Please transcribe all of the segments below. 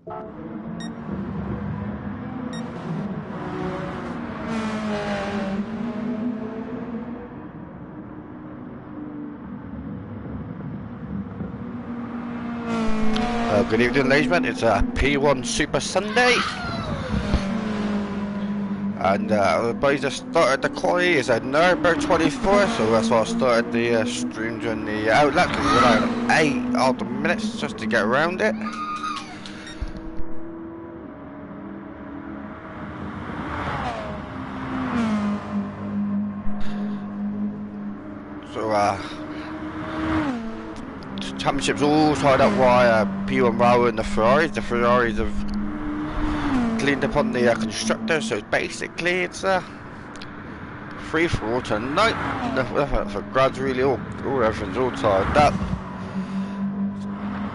Good evening, ladies and gentlemen. It's P1 Super Sunday. And the boys have started the quali is a Nuremberg 24, so that's why I started the stream during the outlet, because we're around 8 odd minutes just to get around it. So championships all tied up via P1 Raul and the Ferraris. The Ferraris have cleaned up on the constructor, so basically it's free for all tonight. Nothing for grabs really. All everything's all tied up.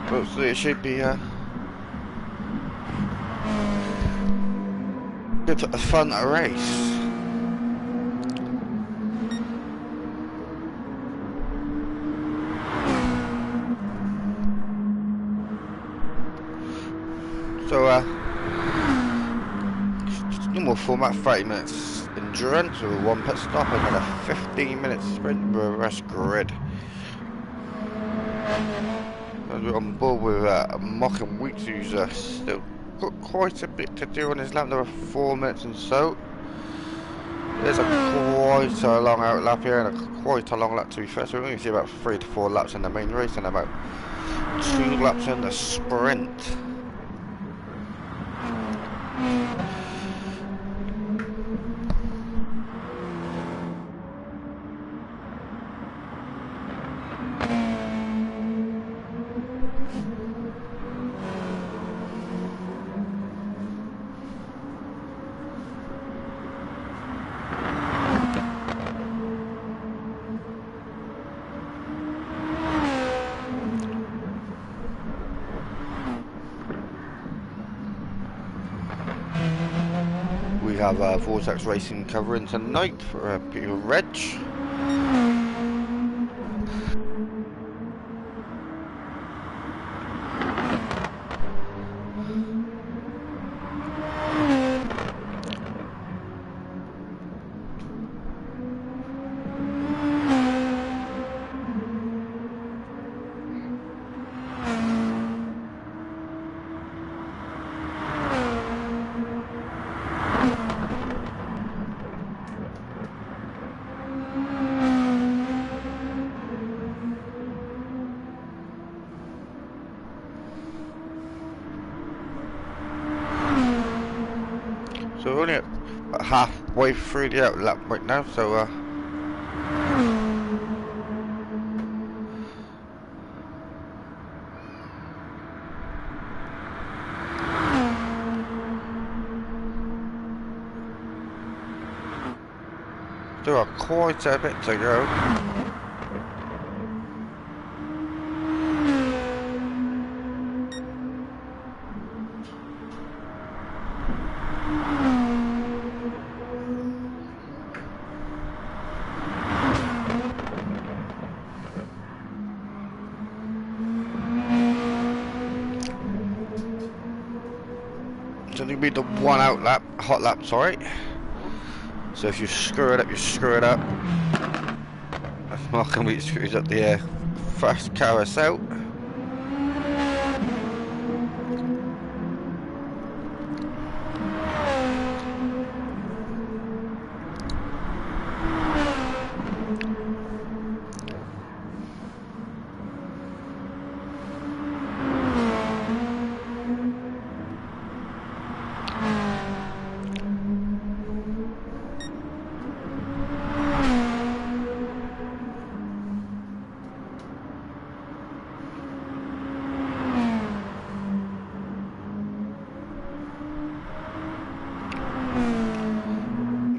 So it should be good fun race. So normal format, 30 minutes endurance with one pit stop and then a 15-minute sprint with a rest grid. We're on board with Mock and Weeks, who's still got quite a bit to do on his lap. There are 4 minutes and so. There's quite a long out lap here and quite a long lap to be fair. So we're going to see about 3 to 4 laps in the main race and about 2 laps in the sprint. We have Vortex Racing covering tonight for Peter Reg. So we're only about halfway through the out lap right now, so there are quite a bit to go. It's only be the one out lap, hot lap, sorry. So if you screw it up, you screw it up. That's Mark and Wheat screws up the first carousel.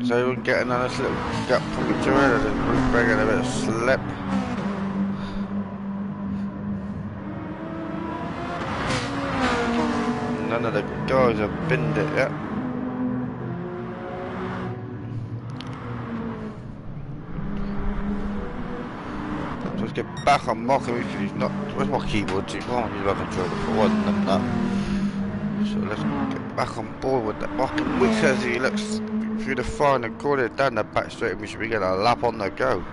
So we're getting on this little gap coming to it, and we're bringing a bit of slip. None of the guys have binned it yet. So let's get back on Mock, and he's not. Where's my keyboard? He's not on his controller for one and that. So let's get back on board with the Mocking Weeks as he looks through the final corner down the back straight, and we should be getting a lap on the go.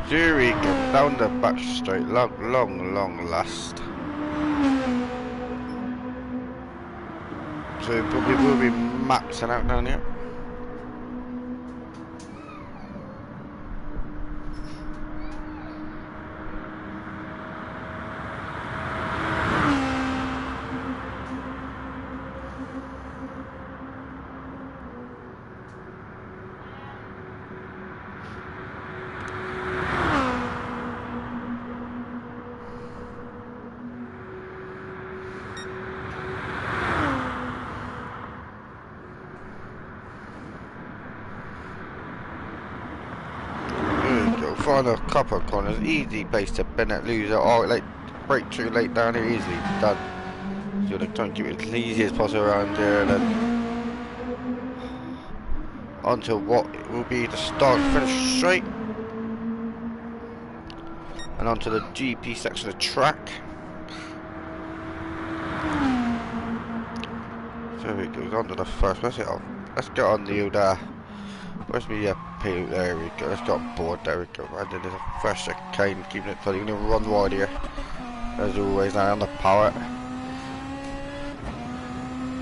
Here we go, down the back straight, long last. So it probably will be maxing out down here. Final couple of corners, easy pace to Bennett loser. Oh, late, break too late down here, easily done. So you're trying to keep it as easy as possible around here, and then onto what will be the start finish straight, and onto the GP section of the track. So it goes on to the first. Let's get on the where's me there we go, let's get on board, there we go. And then there's a fresh chicane, keeping it tight. You're gonna run wide here. As always, now on the power.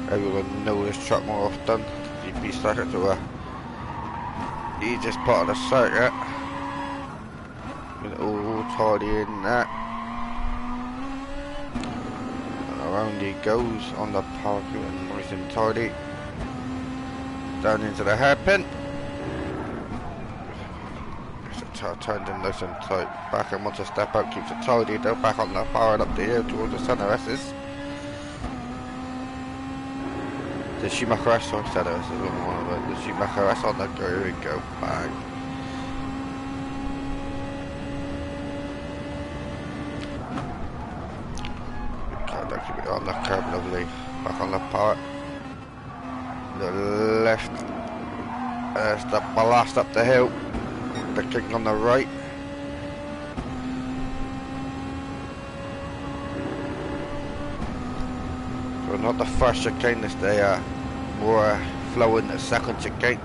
Everyone know this track more often. GP circuit to the easiest part of the circuit. With all tidy in that. And around he goes on the power, keeping nice and tidy. Down into the hairpin. Turned in nice and tight. Back and wants to step out, keeps it tidy though. Back on the power and up the hill towards the centre S's. The Schumacher S on centre S is one of them. The Schumacher S on the go. Here we go. Bang. Keep it on the curb, lovely. Back on the power. The left. There's the blast up the hill. The kick on the right. So not the first chicane this day, more flowing the second chicane.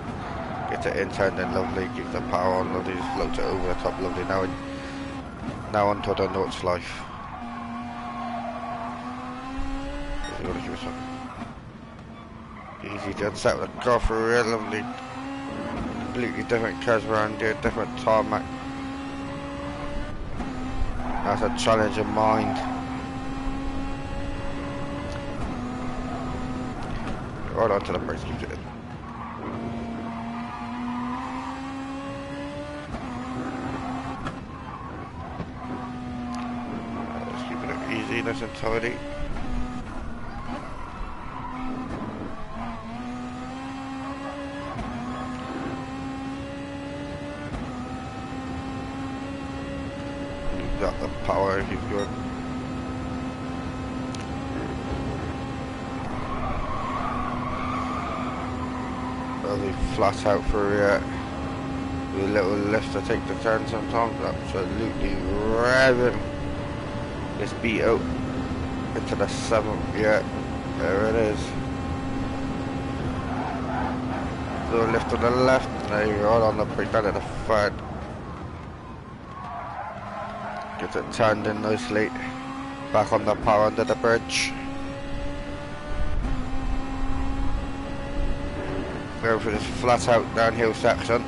Gets it in, turned in lovely, keeps the power on, lovely, just floats it over the top, lovely. Now onto the North Life. Easy to set with the car for real, lovely. Completely different cars around here, different tarmac. That's a challenge in mind. Right onto the brakes, keeps it in. Just keeping it easy, nice and tidy. Got the power, he's good. Really flat out for with a little lift to take the turn sometimes. Absolutely revving this beat out into the 7th. Yeah, there it is. Little lift to the left. There you go, on the brake down at the 3rd. Gets it turned in nicely. Back on the power under the bridge. Go for this flat out downhill section.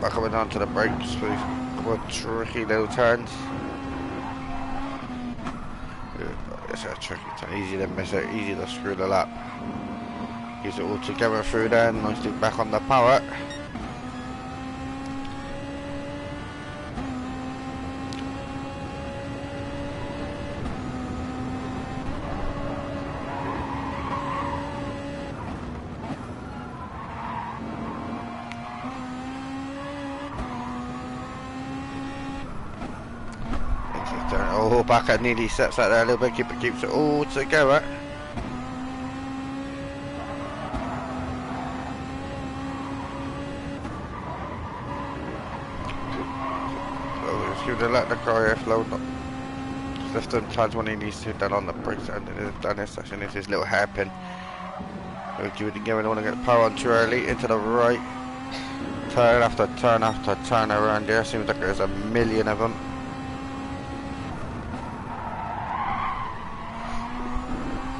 Back coming down to the brakes, please. Come more tricky little turns. It's a tricky turn, easy to miss it, easy to screw the lap. Use it all together through there, nicely back on the power. Oh, back at nearly sets out there a little bit, keeps it all together. To let the car airflow, just sometimes when he needs to down on the brakes and down this section is his little hairpin. Do it again, we don't want to get the power on too early, into the right, turn after turn after turn around here, seems like there's a million of them.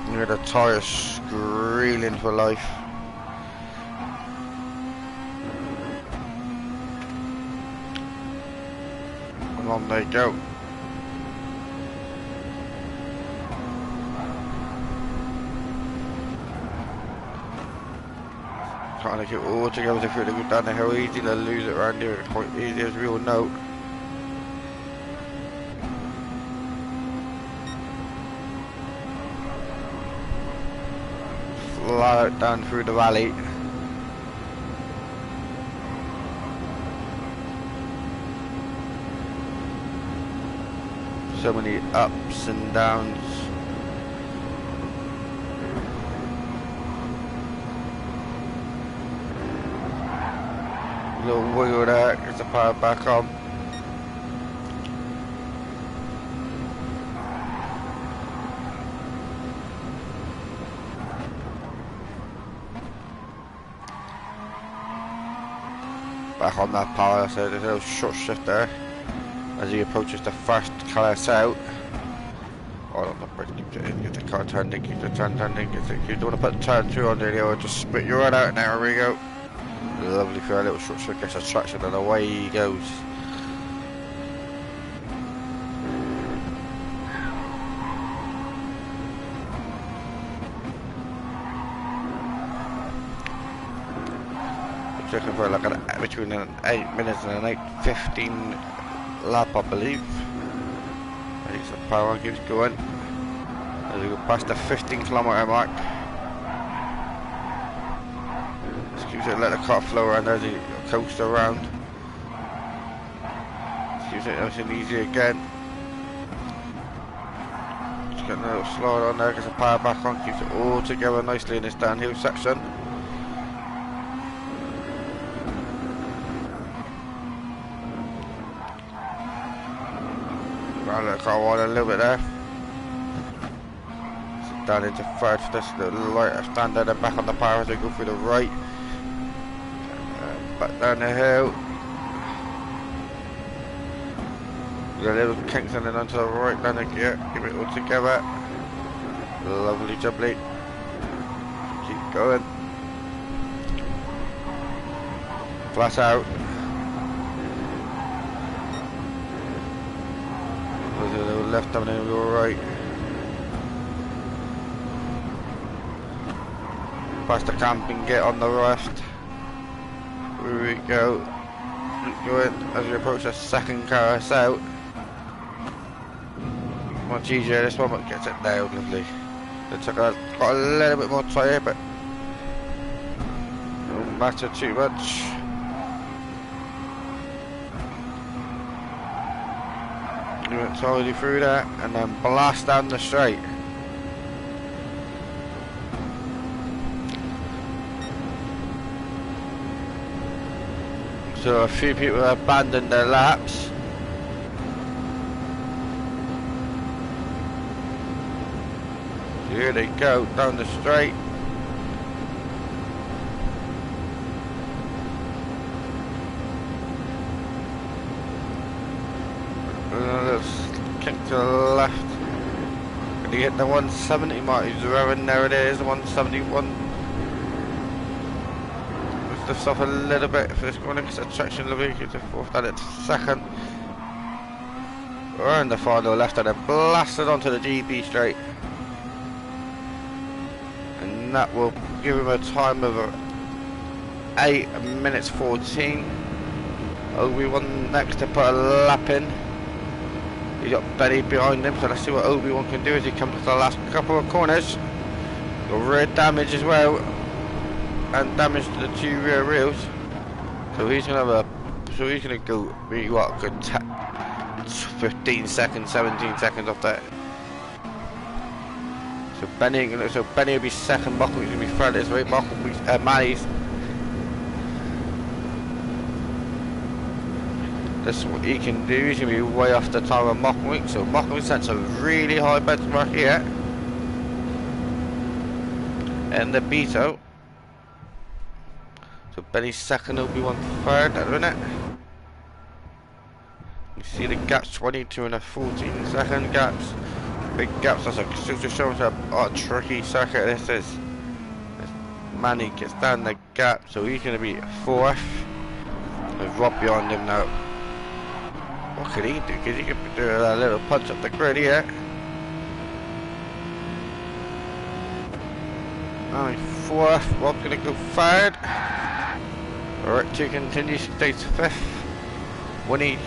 You hear the tyres squealing for life. On they go. Trying to get all together to go down the hill, easy to lose it around here, it's quite easy as we all know. Fly out down through the valley. So many ups and downs. Little wiggle there, gets the power back on. Back on that power, so there's a little short shift there. As he approaches the first class out. Oh, on the brake, keep it in, get the car turned in, keep the turn turned in, you don't want to put the turn 2 on there, or just spit your run out, and there we go. Lovely for a little short shift, gets a traction, and away he goes. It's looking for like between an 8 minutes and an 8:15 lap, I believe. There's the power, keeps going. As we go past the 15-kilometer mark. Just keeps it, let the car flow around as he coasts around. Just keeps it nice and easy again. Just getting a little slide on there, gets the power back on, keeps it all together nicely in this downhill section. Let the car wide a little bit there. So down into third for this little right standard, then back on the power as we go through the right. Back down the hill. Got a little kinks and then onto the right down the gear. Keep it all together. Lovely jubbly. Keep going. Flat out. Left down and go right. Past the camping gate on the left. Here we go. Keep going as we approach the second carousel out. Much easier this one, but gets it nailed lovely. It took got a little bit more tyre, but don't matter too much. We went totally through that and then blast down the straight. So a few people abandoned their laps. So here they go down the straight. Kick to the left. Can you hit the 170 mark? He's revving, there it is, the 171. Lift this off a little bit for this corner, because the traction will be to fourth, down it to second. Around the final left and then blasted onto the GB straight. And that will give him a time of 8 minutes 14. Obi-Wan next to put a lap in. He's got Benny behind him, so let's see what Obi-Wan can do as he comes to the last couple of corners. Got rear damage as well, and damage to the 2 rear wheels. So he's gonna have he's gonna go really what a good 15 seconds, 17 seconds off that. So Benny will be second. Buckle is gonna be third this way. Buckle will be Manny's. That's what he can do. He's going to be way off the time of Mockwick. So Mockwick sets a really high benchmark here. And the Beto. So Benny's second, Obi-Wan third at the minute. You see the gaps, 22 and a 14 second gaps. Big gaps, that's like just showing how tricky circuit this is. Manny gets down the gap, so he's going to be fourth. There's Rob behind him now. What could he do? Because he could do a little punch up the grid here. Fourth, Rob's going to go third. Alright, to continue, stays fifth. Winnie.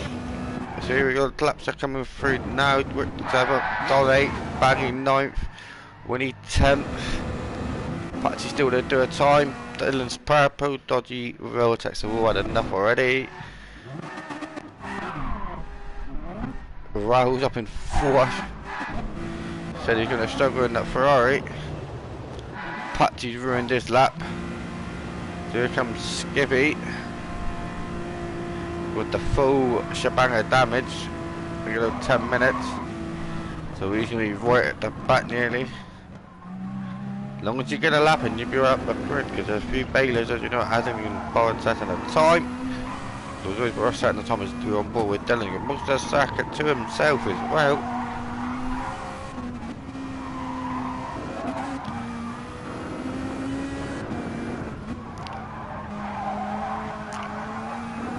So here we go, the laps are coming through now. Rick 7th, Don 8th, Baggy 9th, Winnie 10th. Patchy still to do a time. Dylan's purple, Dodgy, Rotex have all had enough already. Rahul's up in 4th. Said he's going to struggle in that Ferrari. Patchy's ruined his lap. So here comes Skippy with the full shebang of damage. We got 10 minutes. So he's going to be right at the back nearly. As long as you get a lap in, you'll be right up the grid, because there's a few bailers, as you know, hasn't even bothered setting a time. So it's always worth setting the time as to on board with Dylan. But most of the circuit to himself as well.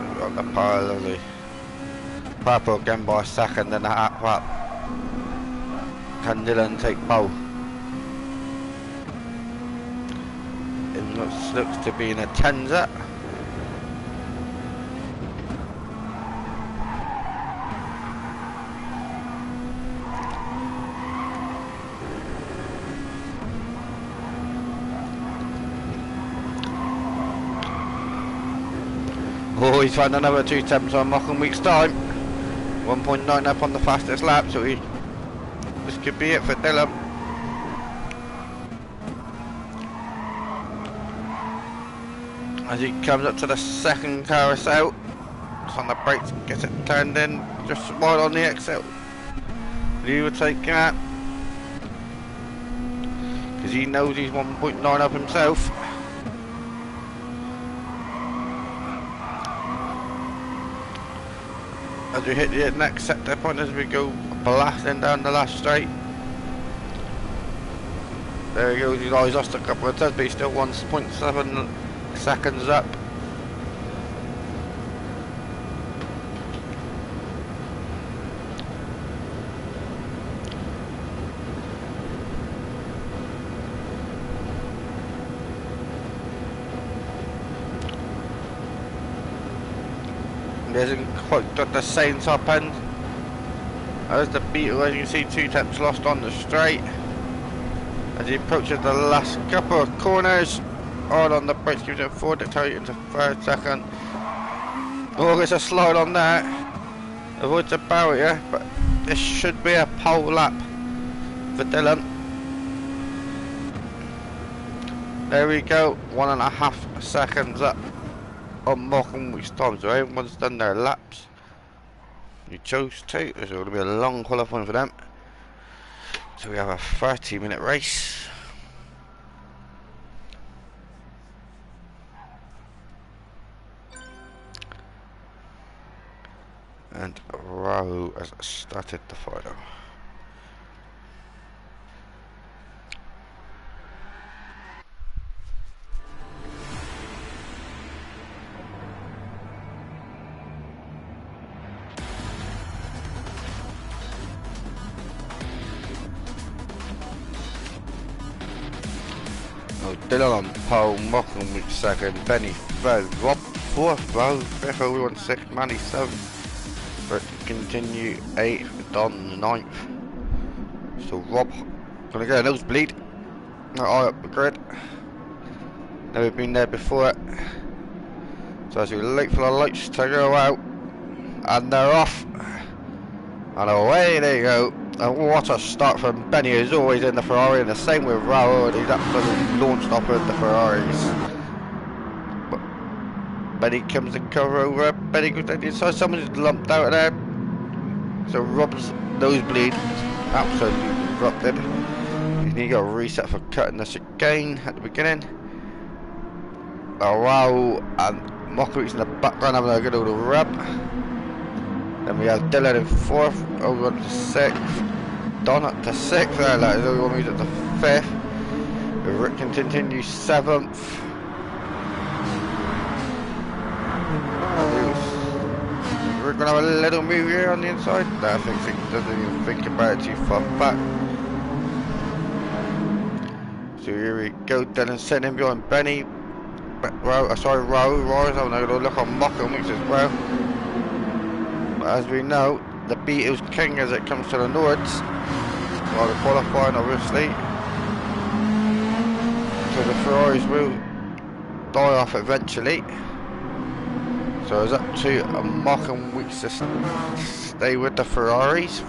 We've got the pile of the purple again by a second and a half up. Can Dylan take pole? It looks to be in a Tenza. Oh, he's found another 2 temps on Mockhamweek's time. 1.9 up on the fastest lap, so this could be it for Dylan. As he comes up to the second carousel, it's on the brakes, gets it turned in, just wide on the exit. He would take that, because he knows he's 1.9 up himself. As we hit the next sector point, as we go blasting down the last straight. There he goes, he's lost a couple of turns, but he's still 1.7 seconds up. He hasn't quite got the same top end as the Beetle. As you can see, 2 temps lost on the straight. As he approaches the last couple of corners, hard on the brakes, gives it forward to tell you into 3rd, 2nd. Oh, there's a slide on that. Avoids the barrier, but this should be a pole lap for Dylan. There we go, 1.5 seconds up on Mockhamweek's time, so everyone's done their laps. You chose to, so it'll be a long qualifying for them. So we have a 30-minute race. And Rahu has started the final. Dylan on pole, Mock on week second, Benny third, Rob fourth, Row fifth, Owen sixth, Manny seventh, Rick continue eighth, Don ninth. So Rob gonna get a nosebleed. Not high up the grid. Never been there before. So as we wait for the lights to go out, and they're off, and away they go. And what a start from Benny, who's always in the Ferrari, and the same with Raul, and he's absolutely launched off with the Ferraris. But Benny comes to cover over, Benny goes down the inside, someone's lumped out of there. So Rob's nosebleed absolutely erupted. He got a reset for cutting this again at the beginning. Raul and Mockowicz in the background having a good old rub. Then we have Dylan in fourth, over to sixth, Don up to sixth, there, like, everyone moves up to fifth. Rick continues seventh. We're gonna have a little move here on the inside. No, I think he doesn't even think about it too far back. So here we go, Dylan sitting in behind Benny. Raul's having a little look on Mockowicz as well. As we know, the Beetle's king as it comes to the Nords. Well, the qualifying obviously. So the Ferraris will die off eventually. So it's up to Mockowicz to stay with the Ferraris.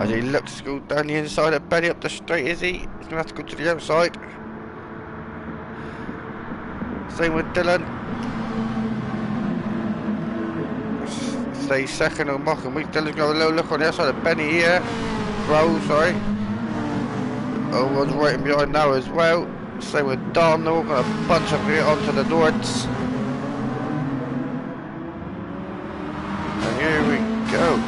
As he looks to go down the inside of Benny up the straight, is he? He's going to have to go to the outside. Same with Dylan. Stay second on Mockowicz. Dylan's got a little look on the outside of Benny here. Raul, sorry. Owen's waiting behind now as well. Same with Don. They're all going to bunch up here onto the Nords. And here we go.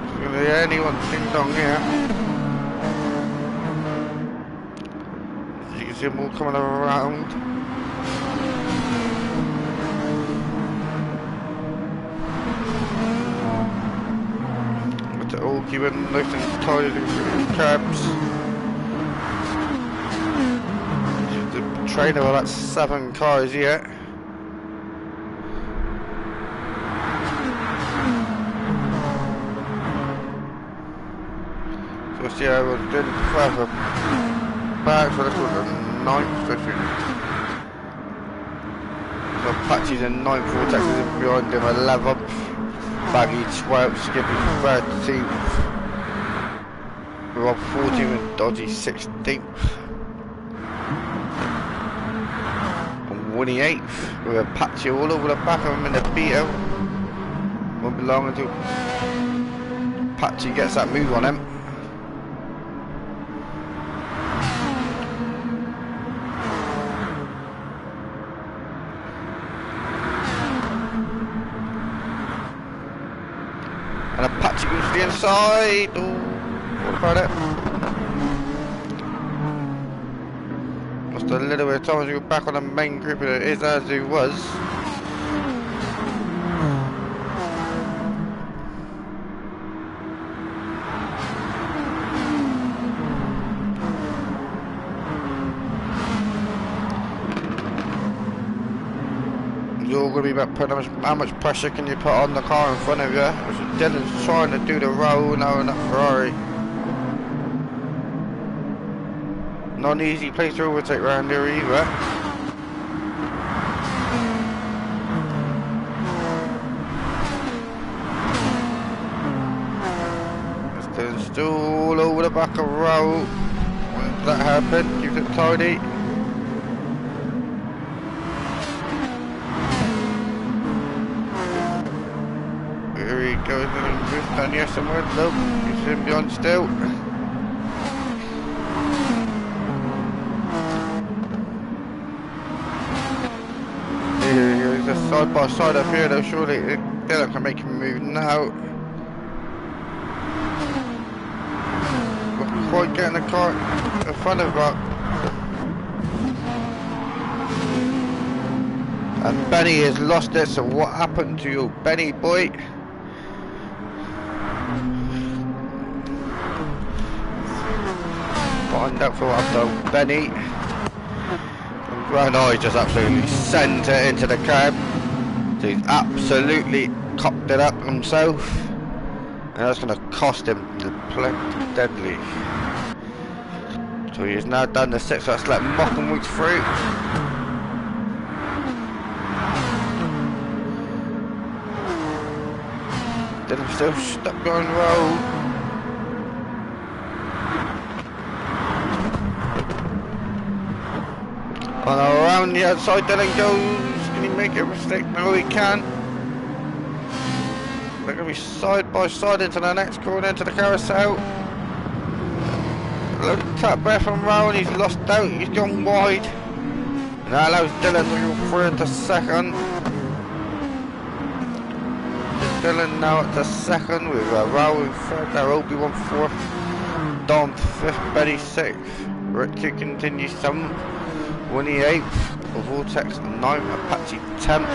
There's going to be anyone ding dong here. See them all coming around. But they're all keeping nice and tight through the cabs. The trainer, well, that's 7 cars here. So we'll see how we're doing further back. So let's go to the 9th, so Patchy's in 9th, Vortex is in behind him 11th, Baggy 12th, Skippy 13th, Rob 14th and Dodgy 16th, and Winnie 8th, with a Patchy all over the back of him in the Beetle. Won't be long until Patchy gets that move on him. And a Patchy goes to the inside. Oh, what about it? Lost a little bit of time as we go back on the main group, but it is as it was. It's all going to be about putting how much pressure can you put on the car in front of you. Dylan's trying to do the roll now in that Ferrari. Not an easy place to overtake round here either. Dylan's still all over the back of Raul. When does that happen? Keeps it tidy. Here he goes, down here somewhere. Nope, he's in beyond still. Here's a side by side up here though, surely Dylan can make him move now. Not quite getting the car in front of that. And Benny has lost it, so what happened to you, Benny boy? Find out for what I've done, Benny. And Granai just absolutely sent it into the cab. So he's absolutely cocked it up himself. And that's going to cost him the plenty deadly. So he has now done the 6, so let's let Morecambe Weeks through. Dylan still stuck behind road. And around the outside Dylan goes. Can he make a mistake? No, he can't. They're going to be side by side into the next corner, into the carousel. Look, tap breath from Rowan, he's lost out, he's gone wide. And that allows Dylan to go through into second. Dylan now at the second with Rowan third, Obi-Wan fourth, Dom fifth, Benny 6th, Richie continues 7th, Winnie 8th, Vortex 9th, Apache 10th,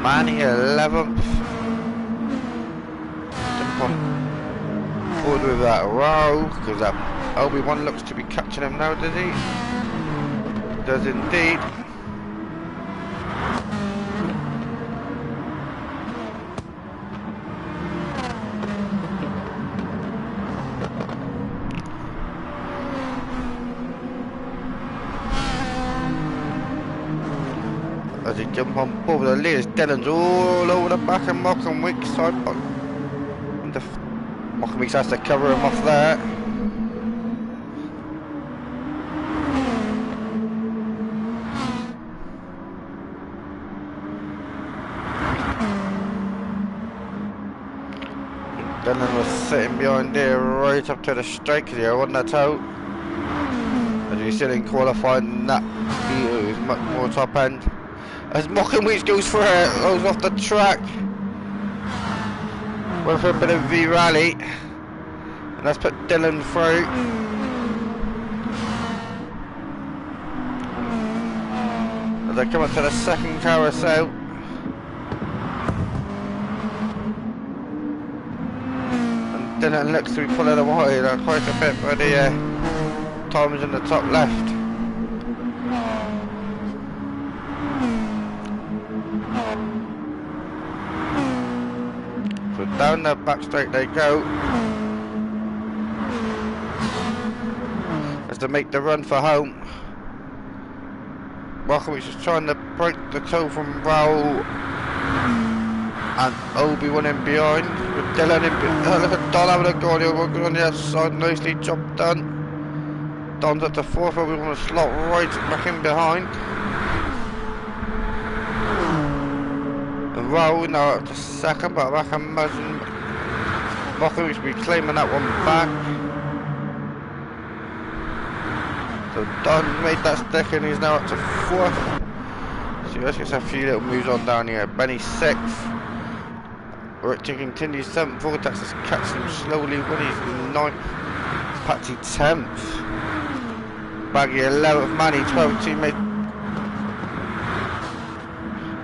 Manny 11th. Jump on forward with that row, because that Obi-Wan looks to be catching him now, does he? Does indeed. As he jump on board with the leaders, Dylan's all over the back of Morecambe Weeks side. Morecambe Weeks has to cover him off there. Dylan was sitting behind there right up to the strike here on the toe. As he's still in qualifying, that Beetle is much more top end. As Morecambe Weeks goes for it, goes off the track. Went for a bit of V-rally. And that's put Dylan through. As they come up to the second carousel. And Dylan looks to be pulling away quite a bit, but the time is in the top left. So down the back straight they go. As they make the run for home. Morecambe Weeks is trying to break the toe from Raoul and Obi-Wan in behind. With Dylan in behind. Look at Don having a go on the outside. Nicely, job done. Don's at the fourth, Obi-Wan to slot right back in behind. Raoul now at the second, but I can imagine Morecambe Weeks will be claiming that one back. So Don made that stick and he's now up to fourth. So let's get a few little moves on down here. Benny 6th. Richard continues 7th. Vortex is catching him slowly when he's 9th. Patsy 10th. Baggy 11th. Manny 12th. Teammate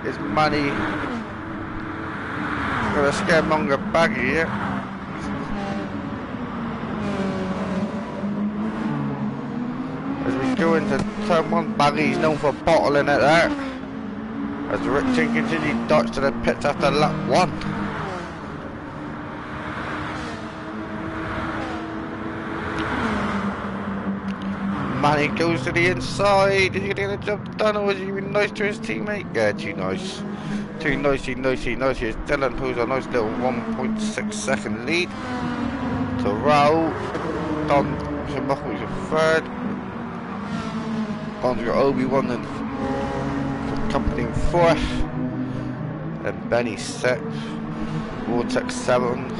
is Manny. Got a scaremonger Baggy here. As we go into turn 1, Baggy's known for bottling it there. As Richard continues darts to the pits after lap 1. Manny goes to the inside. Is he getting a job done, or is he being nice to his teammate? Yeah, too nice. Too nicey. Here's Dylan, who's a nice little 1.6 second lead. So Raoul, Don, Morecambe Weeks in third. Don's got Obi-Wan and accompanying fourth. And Benny 6th. Vortex 7th.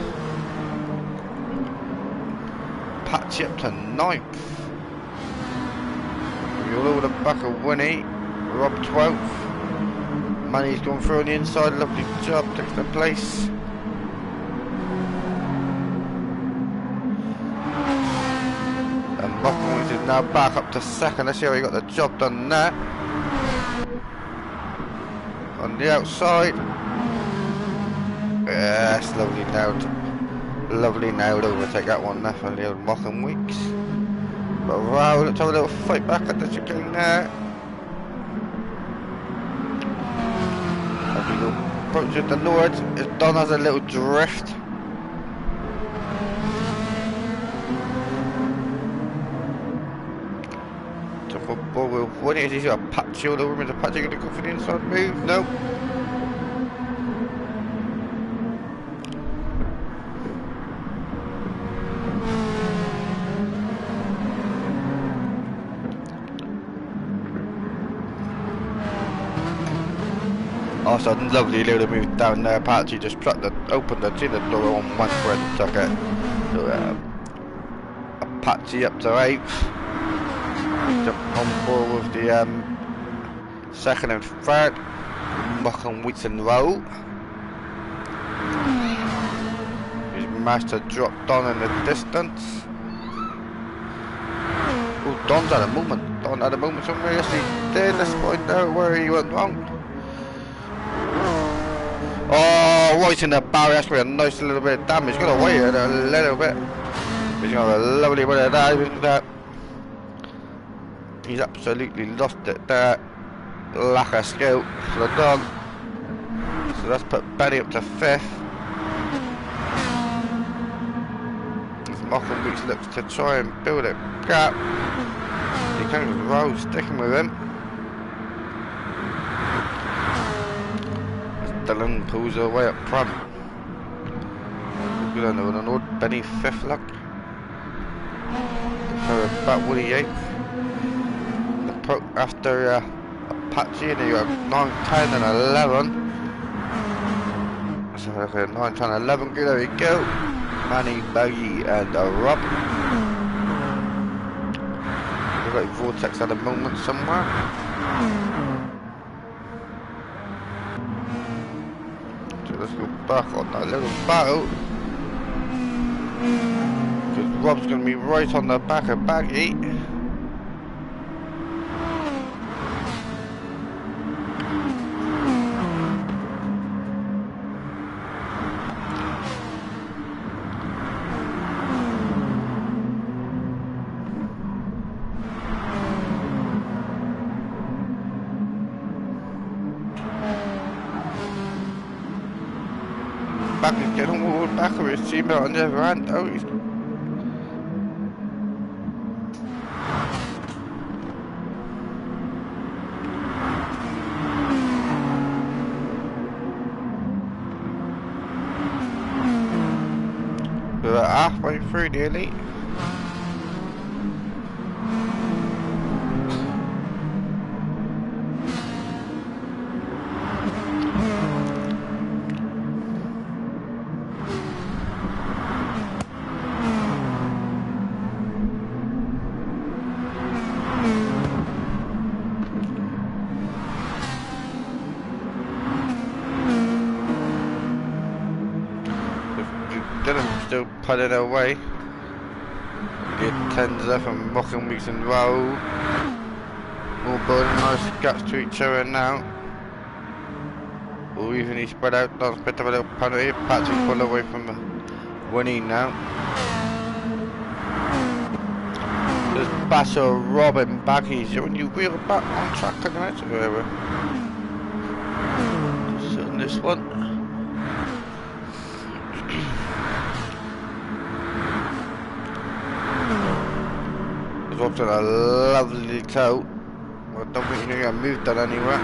Patchy up to 9th. All over the back of Winnie. Rob 12th. Manny's gone through on the inside, lovely job, takes the place. And Morecambe Weeks is now back up to second. Let's see how he got the job done there. on the outside. Yes, lovely nailed. Lovely nailed overtake that one there for the old Mochen Weeks. But wow, let's have a little fight back at the chicane there. As we go approaching the Lord, it's done as a little drift. Ball will win it. He's got a patch all over him. Is a patch going to go for the inside move? No. Also, lovely little move down there. Patchy just opened the door on one spread and took it. So, Patchy up to 8th. Jump on board with the second and third Mochen Weeks in a row. His master dropped Don in the distance. Oh, Don's at a moment. Don had a moment somewhere. Yes, he did. Let's find out where he went wrong. Oh, right in the barrier. That's a nice little bit of damage. Got away with it a little bit. He's got a lovely bit of that. He's absolutely lost it there. Lack of skill for the dog. So that's put Benny up to 5th. As Mochen Weeks looks to try and build a gap. He comes with Rose sticking with him. As Dylan pulls her way up front. Good on the Lord. Benny 5th luck. So about Woody 8th. After Apache, and you have 9, 10 and 11. So okay, 9, 10, 11, there we go. Manny, Baggy and Rob. We've got Vortex at the moment somewhere. So let's go back on that little battle. Because Rob's going to be right on the back of Baggy. Baggy's getting all back of his teammate on the other hand. Oh, he's we're halfway through nearly. Dylan still pulling away. Good tens there from Mochen Weeks and Roll. All building nice gaps to each other now. Or even he spread out, that's a bit of a little penalty. Patrick pulled away from winning now. There's Basso, Robin, Baggies. When you wheel back on track again, it's over. So on this one. Rob's on a lovely toe. I don't think you're going to move that anywhere.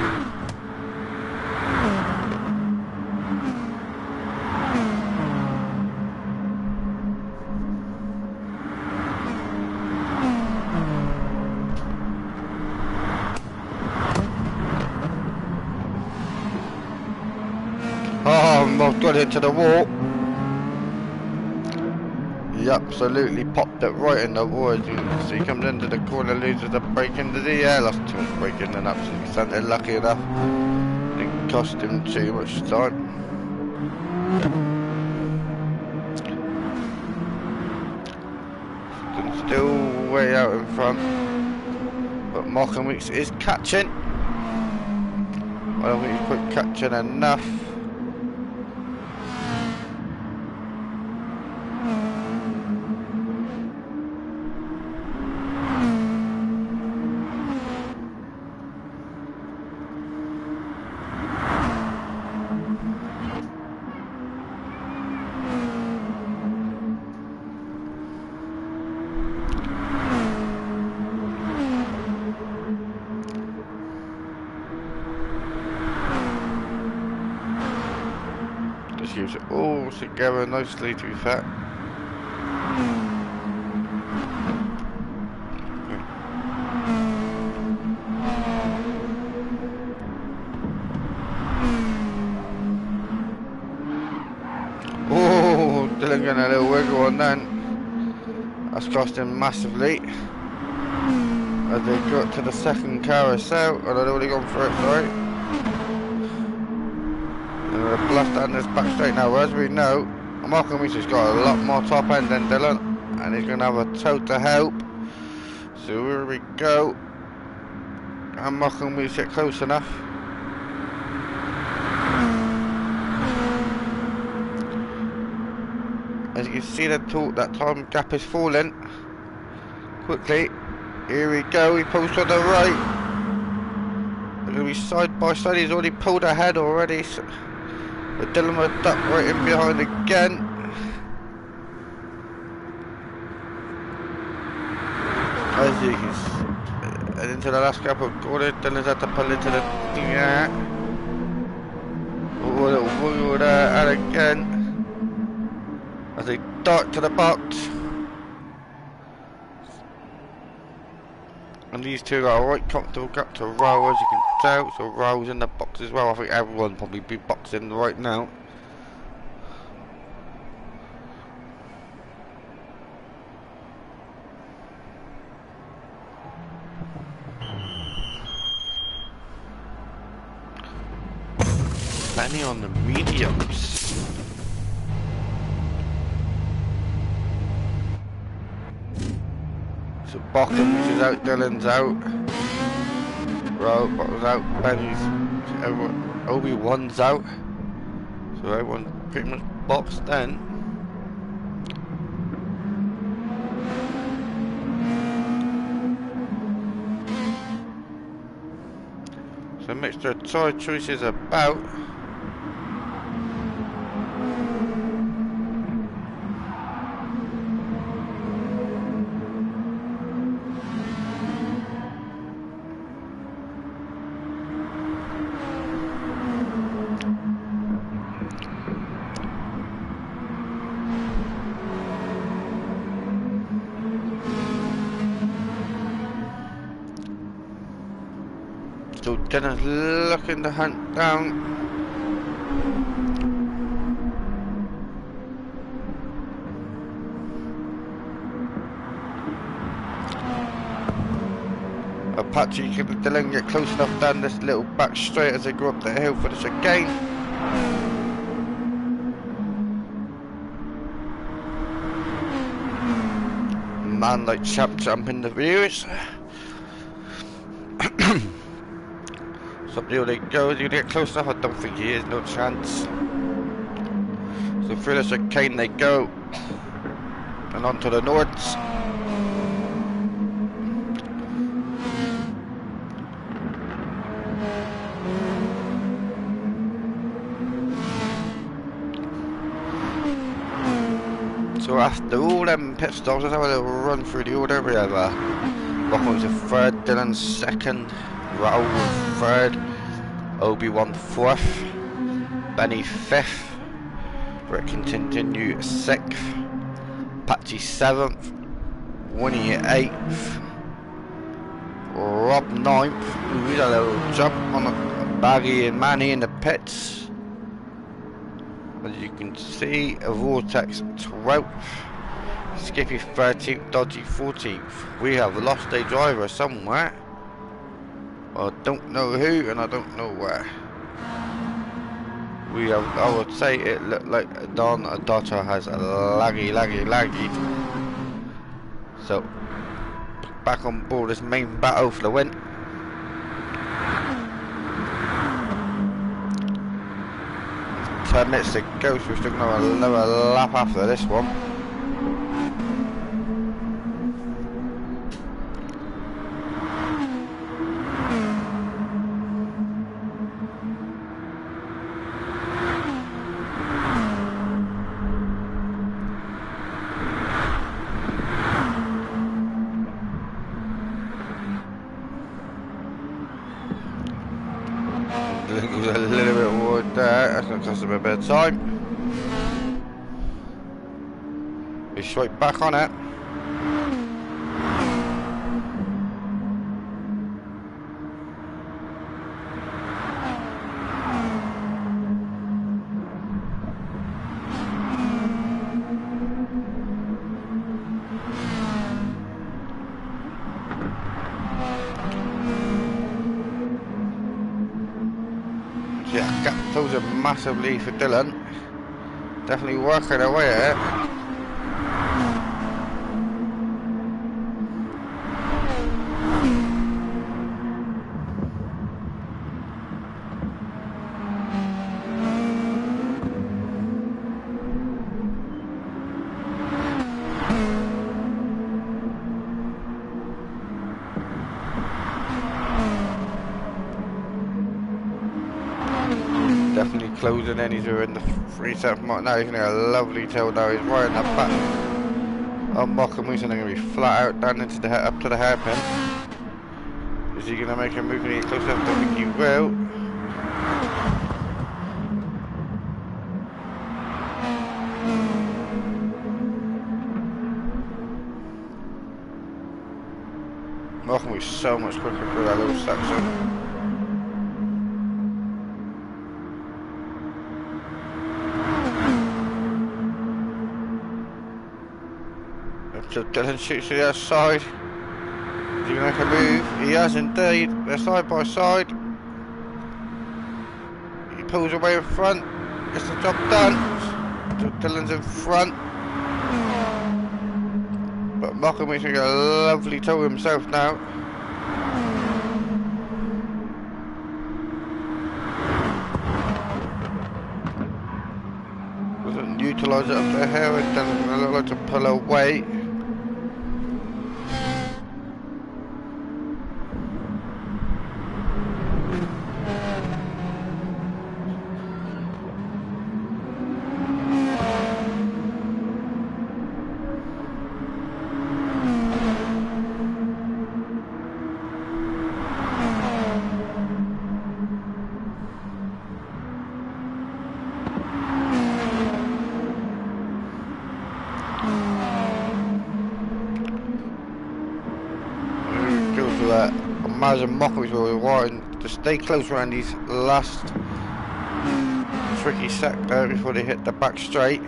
Oh, I've got it to the wall. He absolutely popped it right in the wall. As you can see, comes into the corner, loses the break into the air. Lost too much break in and absolutely sent it. Lucky enough, didn't cost him too much time. Still way out in front, but Mochen Weeks is catching. don't think he's quite catching enough. Use it all together nicely, to be fair. Oh, Dylan getting a little wiggle on then. That's cost him massively. As they got to the second carousel, and I'd already gone for it, sorry. Blast down this back straight now. As we know, Malcolm Reese's got a lot more top end than Dylan, and he's going to have a toe to help. So here we go. And Malcolm Reese get close enough. As you can see, that time gap is falling quickly. Here we go. He pulls to the right. They're going to be side by side. He's already pulled ahead already. So but Dylan was ducked right in behind again. As you can see, and into the last gap of Gordon, Dylan's had to pull into the yeah. Oh, a little wiggle there, and again as they dart to the box. And these two are a right comfortable gap to row, as you can tell. So Row's in the box as well. I think everyone probably be boxing right now. Benny on the mediums. So Bottom is out, Dylan's out. Row, Bottom's out, Benny's, everyone, Obi-Wan's out. So everyone's pretty much boxed then. So a mixture of tyre choices about. So Dylan's looking to hunt down. Apache, can Dylan get close enough down this little back straight as they go up the hill for the chicane? Man like Champ in the views. So up they go, is he gonna get close enough? I don't think he is, no chance. So through the chicane they go. And on to the north. So after all them pit stops, let's have a little run through the order. We have Rocco's a third, Dylan second, Raoul third, Obi-Wan fourth, Benny fifth, Rick Continue sixth, Patsy seventh, Winnie eighth, Rob ninth, who did a little jump on a Baggy and Manny in the pits. As you can see, a Vortex 12th, Skippy 13th, Dodgy 14th. We have lost a driver somewhere. I don't know who and I don't know where. We have, I would say it looked like Don Dotto has a laggy. So, back on board this main battle for the win. 25 minutes to go, so we're still going to have another lap after this one. I think it was a little bit wide there, that's going to cost him a bit of time. He's straight back on it. Yeah, gap closing massively for Dylan. Definitely working away at it. Definitely closing in, he's in the 3/7 mark now, he's going to get a lovely tail now, he's right in the back of Mokamusa and they're going to be flat out down into the up to the hairpin. Is he going to make a move and get close enough? I think he will. Mokamusa's so much quicker through that little section. So Dylan shoots to the other side. Is he going to make a move? He has indeed. They're side by side. He pulls away in front. Gets the job done. So Dylan's in front. But Mokamusa's going to get a lovely toe himself now. Doesn't utilise it up to here. And Dylan's going to look like to pull away. Maz and Mokamusa were wanting to stay close around these last tricky sector before they hit the back straight.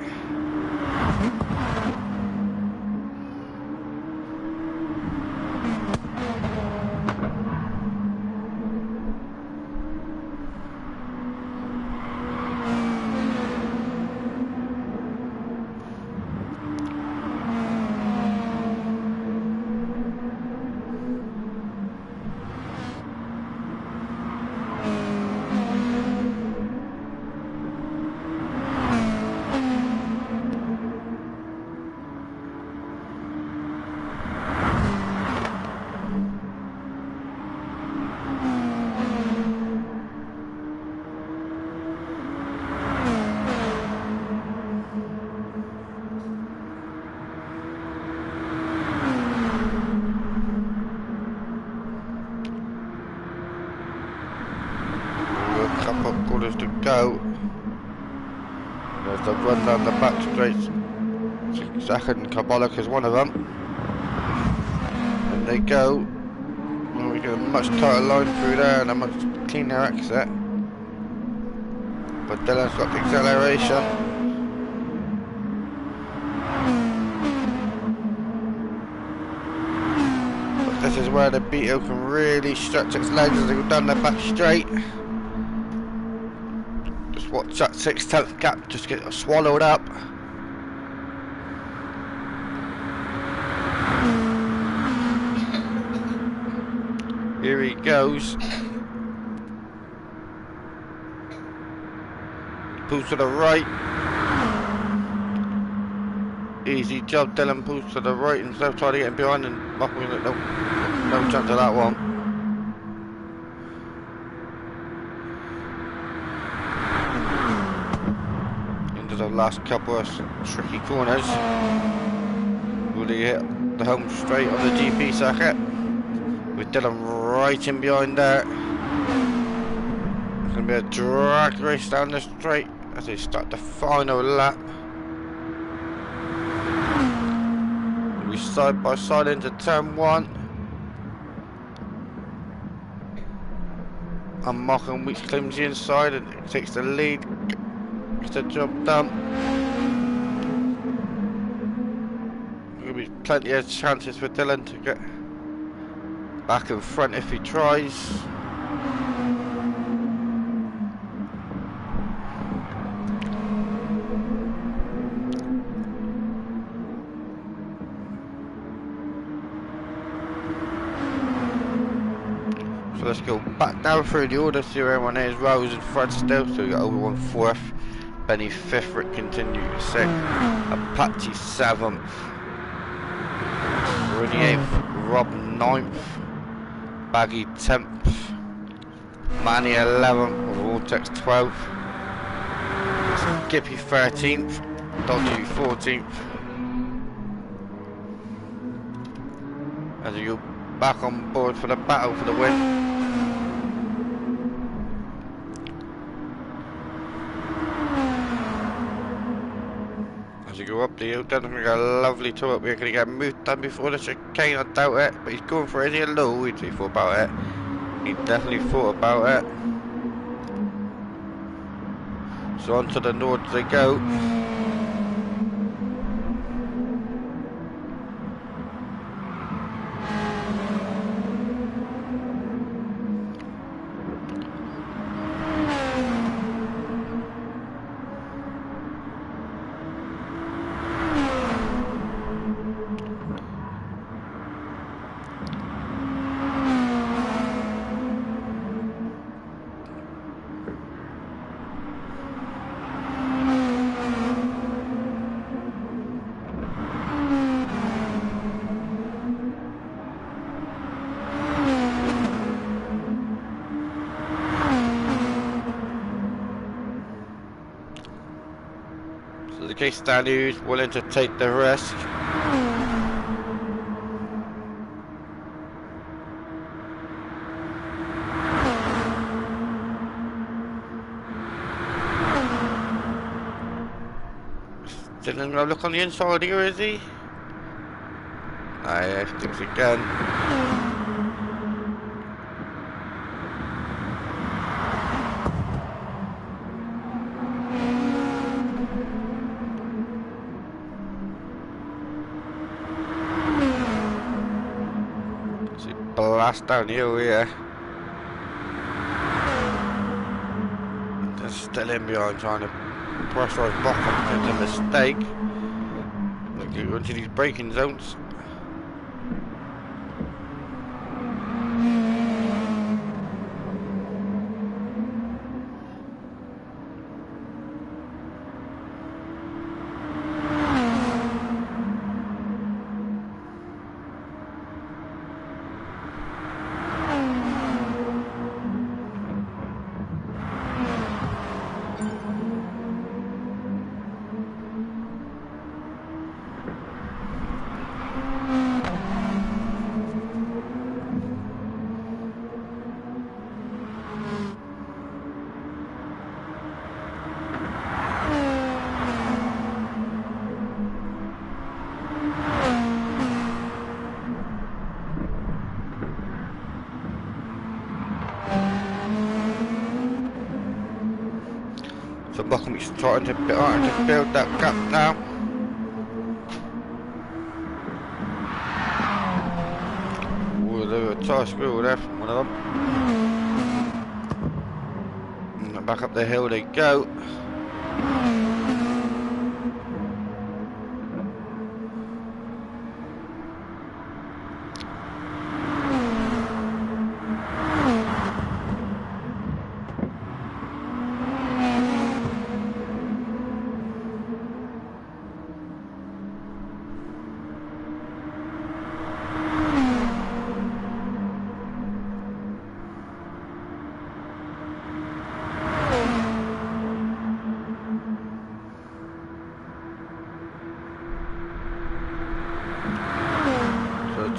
Quarters to go. There's the run down the back straight. Zach and Kabolak is one of them. And they go. And we get a much tighter line through there and a much cleaner exit. But Dylan's got the acceleration. But this is where the Beetle can really stretch its legs as they go down the back straight. Watch that 6/10 gap just get swallowed up. Here he goes. pulls to the right. Easy job, Dylan pulls to the right instead of trying to get him behind, and Mockham's like, no chance of that one. Into the last couple of tricky corners. Will he hit the home straight on the GP circuit? With Dylan right in behind there. It's going to be a drag race down the straight as they start the final lap. We side by side into turn 1. And Morecambe Weeks claims the inside and takes the lead. Gets the job done. There'll be plenty of chances for Dylan to get back in front if he tries. So let's go back down through the order, see where everyone is. Rose in front still, so we got Obi-Wan 4th, Benny 5th, Rick Continue 6th, Apache 7th, Rooney 8th, Rob 9th, Baggy 10th, Manny 11th, Vortex 12th, Skippy 13th, Dodgy 14th. As you go back on board for the battle for the win. As you go up the hill, Dylan's going to get a lovely toe up. We're going to get moved done before the chicane, I doubt it. But he's going for it. Is he low? He thought about it. He definitely thought about it. So on to the north they go. The case Stanley who's willing to take the risk. Still gonna look on the inside here, is he? I think he can. Blast down here. They're still in behind trying to pressurise Morecambe. It's a mistake. Look, you go into these braking zones. So Morecambe's trying to build that gap now. Oh, there's a tire squirrel there from one of them. And back up the hill they go.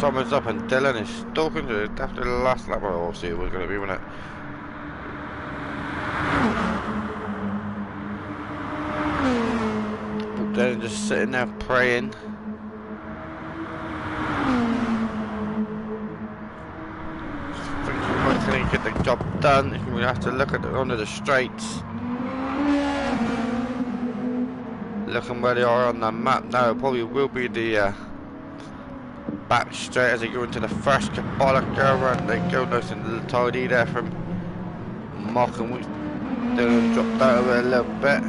time is up and Dylan is stalking to after the last lap. Well, we'll see it was going to be, wasn't it? But Dylan just sitting there praying. Thinking he can get the job done. We have to look at onto the straights. Looking where they are on the map now, it probably will be the back straight as they go into the first Cabala curve, and they go nice and tidy there from Mock and Weeks. They'll drop down over a little bit.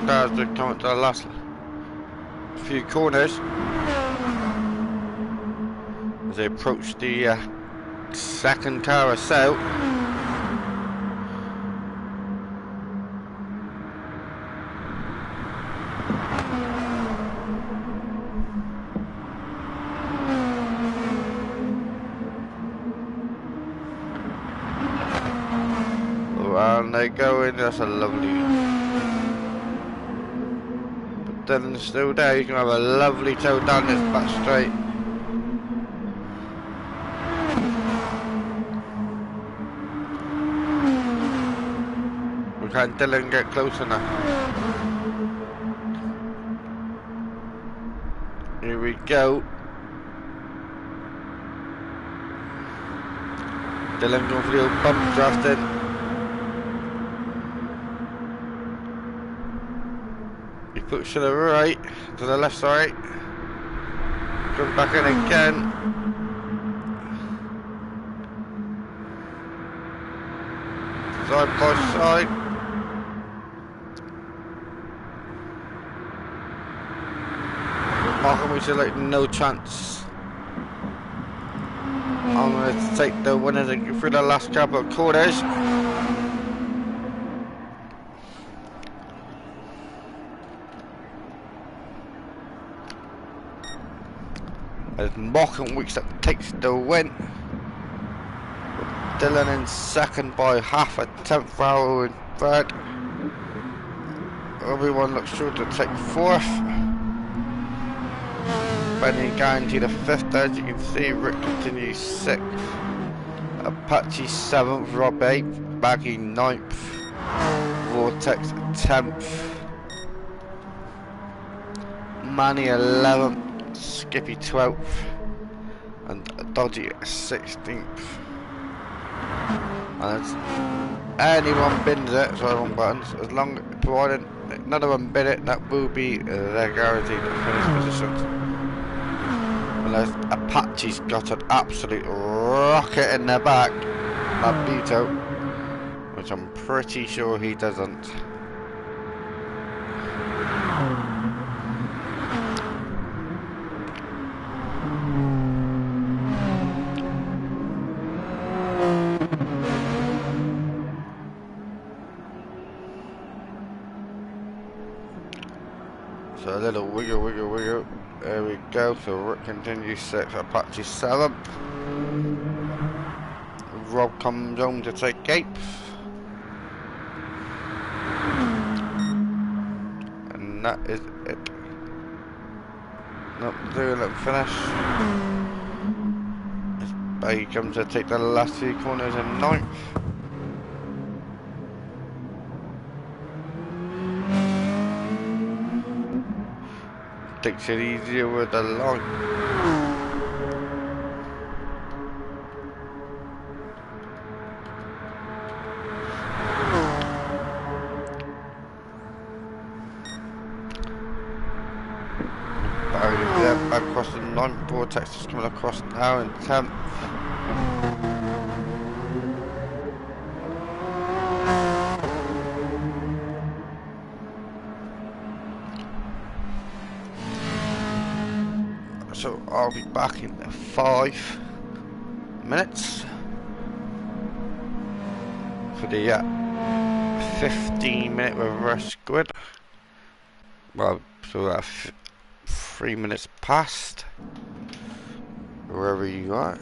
Cars to come to the last few corners as they approach the second carousel. And they go in, that's a lovely. Dylan's still there, you can have a lovely tow down this back straight. Can Dylan get close enough? Here we go. Dylan going for the old bump drafting. He puts to the right, to the left, sorry. Comes back in again. Side by side. Markham, we should like no chance. I'm going to take the winners and go through the last couple of corners. As Mock and Weeks that takes the win. Dylan in second by half a tenth, Farrell in third. Everyone looks sure to take fourth. Benny guaranteed a fifth, as you can see. Rick continues sixth. Apache seventh, Rob eighth, Baggy ninth, Vortex 10th, Manny 11th, Skippy 12th, and Dodgy 16th. And as anyone bins it, so wrong buttons, as long provided none of them bin it, that will be their guaranteed finish position. Unless Apache's got an absolute rocket in their back, Abito, which I'm pretty sure he doesn't. So a little wiggle, wiggle, wiggle. There we go. So Rick continues 6th, Apache 7th. Rob comes home to take 8th. And that is it. Not doing it finish. He comes to take the last few corners in 9th. takes it easier with the line. Back across the line. Vortex is coming across now in 10th. So I'll be back in 5 minutes for the 15-minute reverse grid. Well, so 3 minutes past wherever you are.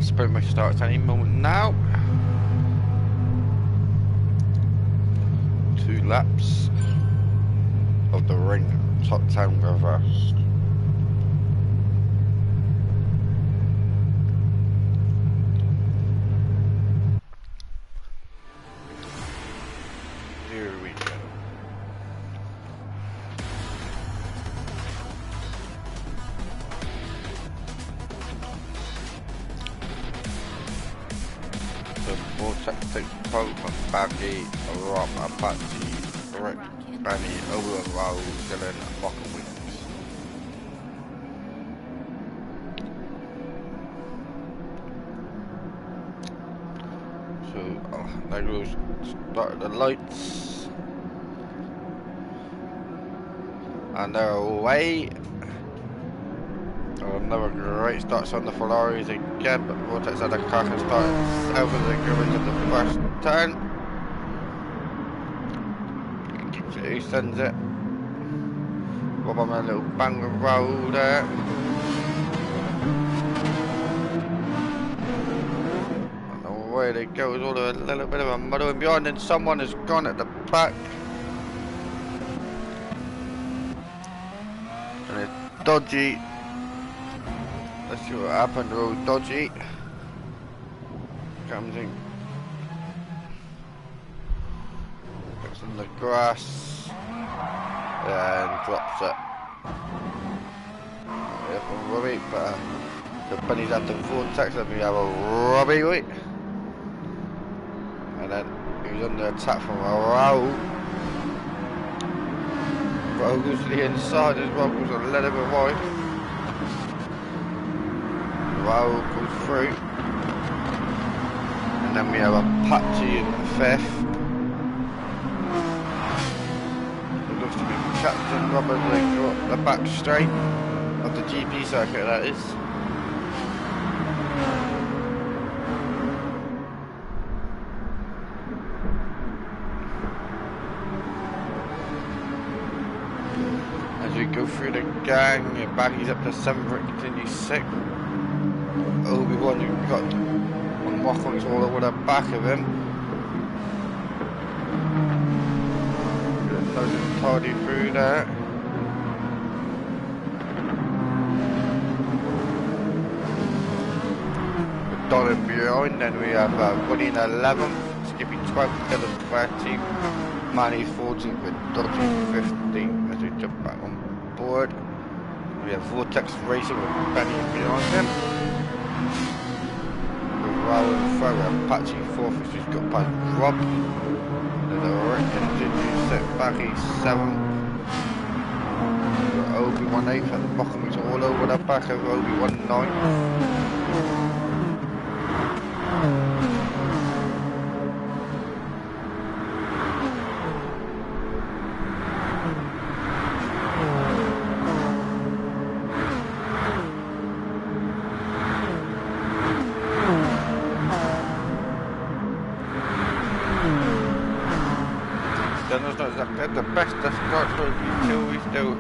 sprint may start at any moment now. 2 laps of the ring top 10 reversed. Here we go. The Vortex takes Pope, Baggy, Rob, Apache, Rick, Benny, Owen, Raoul, Dylan, Mock and Weeks. So, there goes start the lights. And they're away. Another great start on the Ferraris again, but Vortex had a car can start over the go into the first turn. Keeps it, he sends it. Rob on a little bang of roll there. And away they go, it's all a little bit of a muddle in behind, and someone has gone at the back. And it's dodgy. Let's see what happened. Real dodgy. Comes in. Gets in the grass. And drops it. Yeah, from Robbie, but the bunny's at the Vortex, and we have a Robbie, wait. And then he's under attack from a Raoul. Raoul goes to the inside as well, goes a little bit wide. Raoul goes through, and then we have Apache in the 5th. It looks to be Captain Robert up the back straight of the GP circuit, that is. As we go through the gang, Baggy's up to 7th, Rick continues 6th. Obi-Wan, you've got one Mockings all over the back of him. Nice and tidy through there. With Dolan behind, then we have Woody in 11th, Skippy 12th, Dylan 13th, Manny 14th, with Dodgy 15th as we jump back on board. We have Vortex racing with Benny behind him. Raoul and Ferrer, Apache 4th, which has got by Rob. There's a Rick into 6th, Baggy 7th. Obi-Wan 8th, and the Mockings all over the back of Obi-Wan 9th. Dennis not exactly the best of start for you2, he's still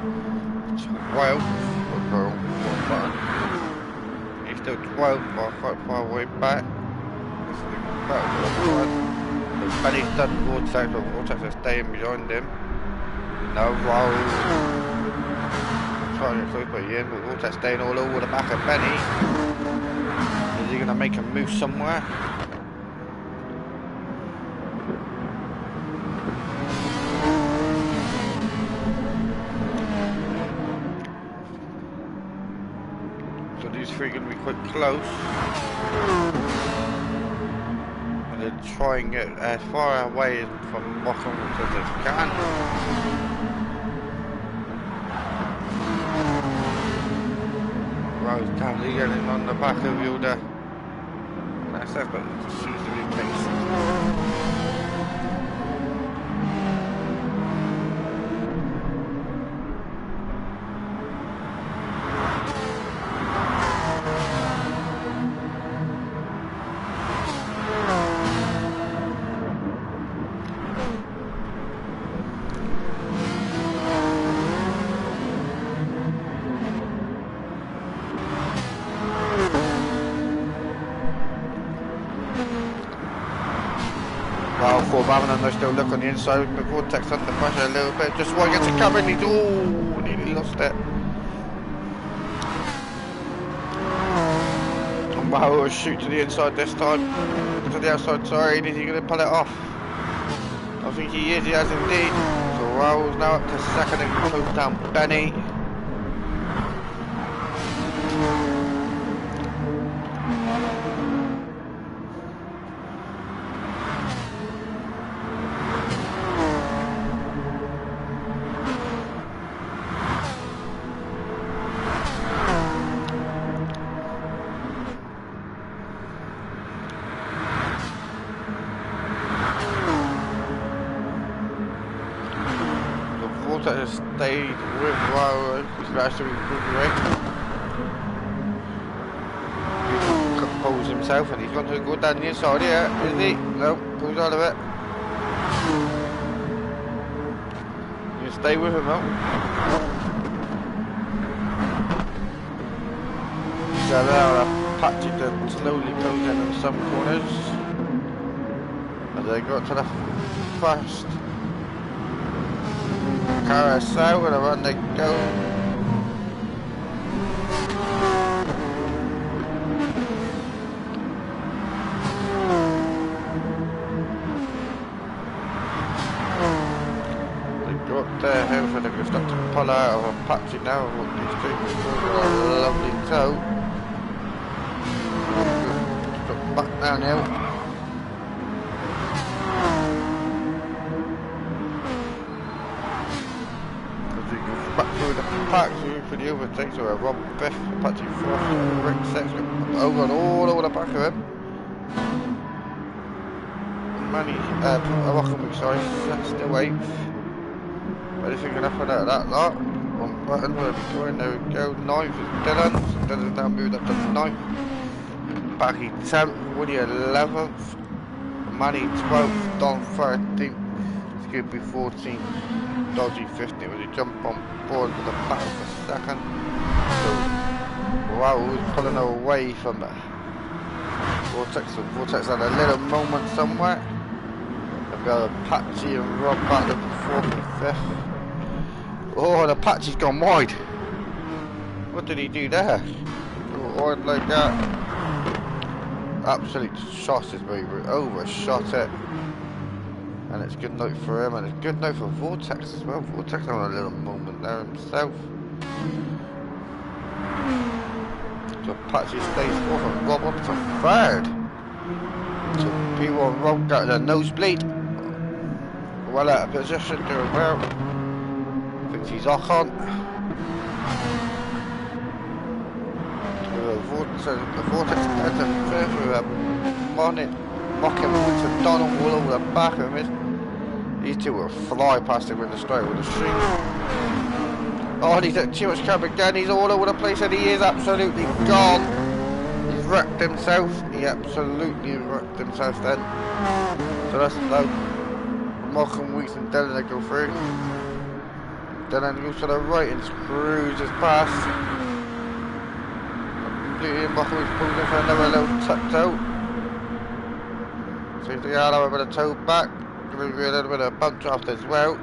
12th. He's still 12th, but quite far away back. Benny's done Vortex, but Vortex is staying behind him. No, Raoul trying to get close by the end, but Vortex staying all over the back of Benny. Is he going to make a move somewhere? These three are going to be quite close, and they're trying to get as far away from Mockham's as they can. Rose Tanley getting on the back of Yoda. That's it, but it seems to be mixed. having a nice little look on the inside. The Vortex under pressure a little bit. Just while he gets a cover, and he's nearly lost it. And wow, will shoot to the inside this time. To the outside, sorry. Is he going to pull it off? I think he is. He has indeed. So Raul's now up to second and close down Benny. Has stayed with Raul. He's managed to recuperate. He compose himself and he's going to go down the inside here, is he? No, goes out of it. You can stay with him now. So now Apache to slowly close in on some corners. As they got to the first carousel, and around they go. They go up there, hopefully they're going to start to pull out of Apache now. What these two got a lovely toe. Drop back down here. Back through the pack, through the overtakes, or a Rob Biff, Apache Frost, Rick Sexton, over and all over the back of him. Manny, Rockenwick, sorry, still 8th. Anything can happen out of that lot. One button, where we going, there we go. 9th is Dylan, so Dylan's now moved up to 9th. Baggy 10th, Woody 11th, Manny 12th, Don 13th, Scooby 14th. Dodgy 50 was a jump on board with a battle for second. So wow, who's pulling away from the Vortex? So Vortex had a little moment somewhere. They've got Apache and Rob back to 4th and 5th. Oh, and Apache's gone wide. What did he do there? Wide like that. Absolute shot his way overshot it. And it's a good note for him, and it's a good note for Vortex as well. Vortex having a little moment there himself. So Apache stays 4th and Rob up to 3rd. So P1 Rob got the nosebleed. Well out of position, doing well. Thinks he's Ocon. The Vortex heads to 5th with a mocking Woods and Donald all over the back of him. These two will fly past him in the straight with the street. Oh, and he's at too much cover again. He's all over the place, and he is absolutely gone. He's wrecked himself. He absolutely wrecked himself then. So that's low. Malcolm Weeks and Dylan that go through. Dylan goes to the right and cruises past. Completely Malcolm Weeks pulls in for another little tuck-toe. Seems to get out of a bit of toe back. Going to be a little bit of bump draft as well.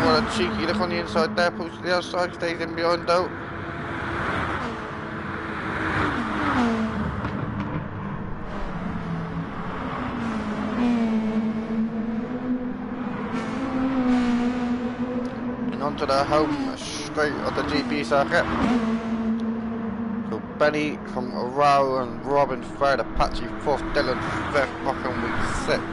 What a cheeky look on the inside there, pulls to the outside, stays in behind though. And onto the home straight of the GP circuit. So Benny from Raul and Robin 3rd, Apache 4th, Dylan 5th, Rockenwick 6th.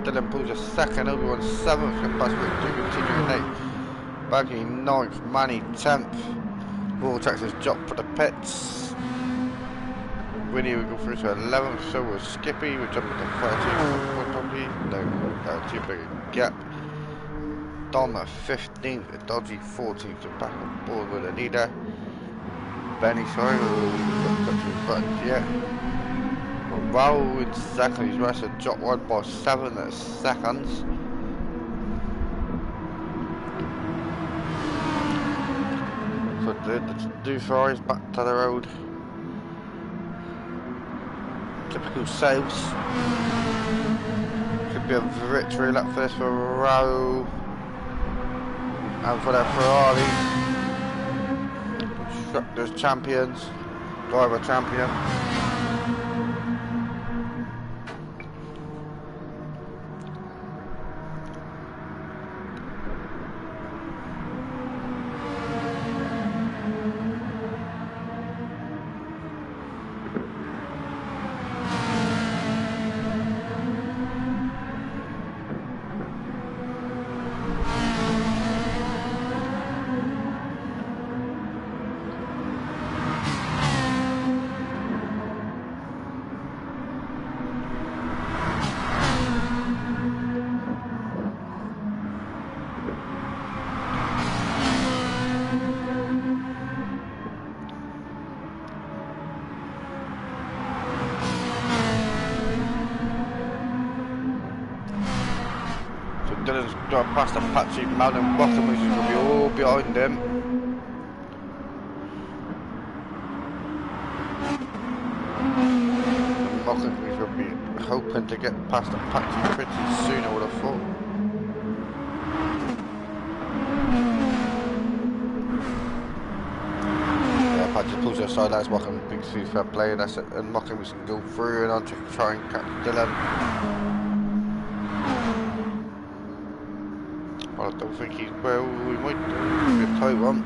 Dylan pulls a 2nd, Obi-Wan 7th, and Buswick 2 continuing 8th. Baggy 9th, Manny 10th. Vortex has dropped for the pits. Winnie will go through to 11th, so will Skippy, we'll jump to 13th, probably. No, too big a gap. Dom at 15th, a Dodgy 14th, so back on board with Anita. Benny, sorry, we've got touch his buttons yet. Raul in 2nd, he's managed to drop one by 7 seconds. for the Dufars back to the road. Typical saves. Could be a victory lap for this Ferrari and for their Ferrari. Constructors champions, driver champion. Dylan's got past a patchy mountain bottom, which is going to be all behind him. Mockingbird will be hoping to get past the patchy pretty soon, I would have thought. Yeah, patchy pulls their side, that's Mockingbird, big three fair play, that's it, and Mockingbird can go through and on to try and catch Dylan. I don't think he's well, we might do a tight one.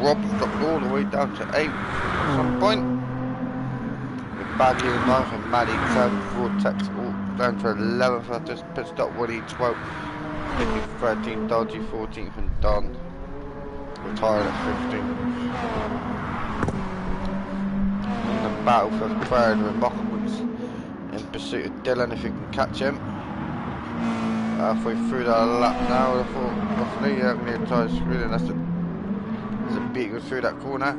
Rob's dropped all the way down to 8th at some point. With Baggy and Mark and Maddie, Cloud, Vortex all down to 11th at this pit stop. Woody 12th, Nicky 13th, Dodgy 14th, and Don retired at 15th. In the battle for third with Mockwood's in pursuit of Dylan if he can catch him. Halfway through that lap now, I thought roughly, yeah, I'm near tyre screen, that's the there's a beat goes through that corner.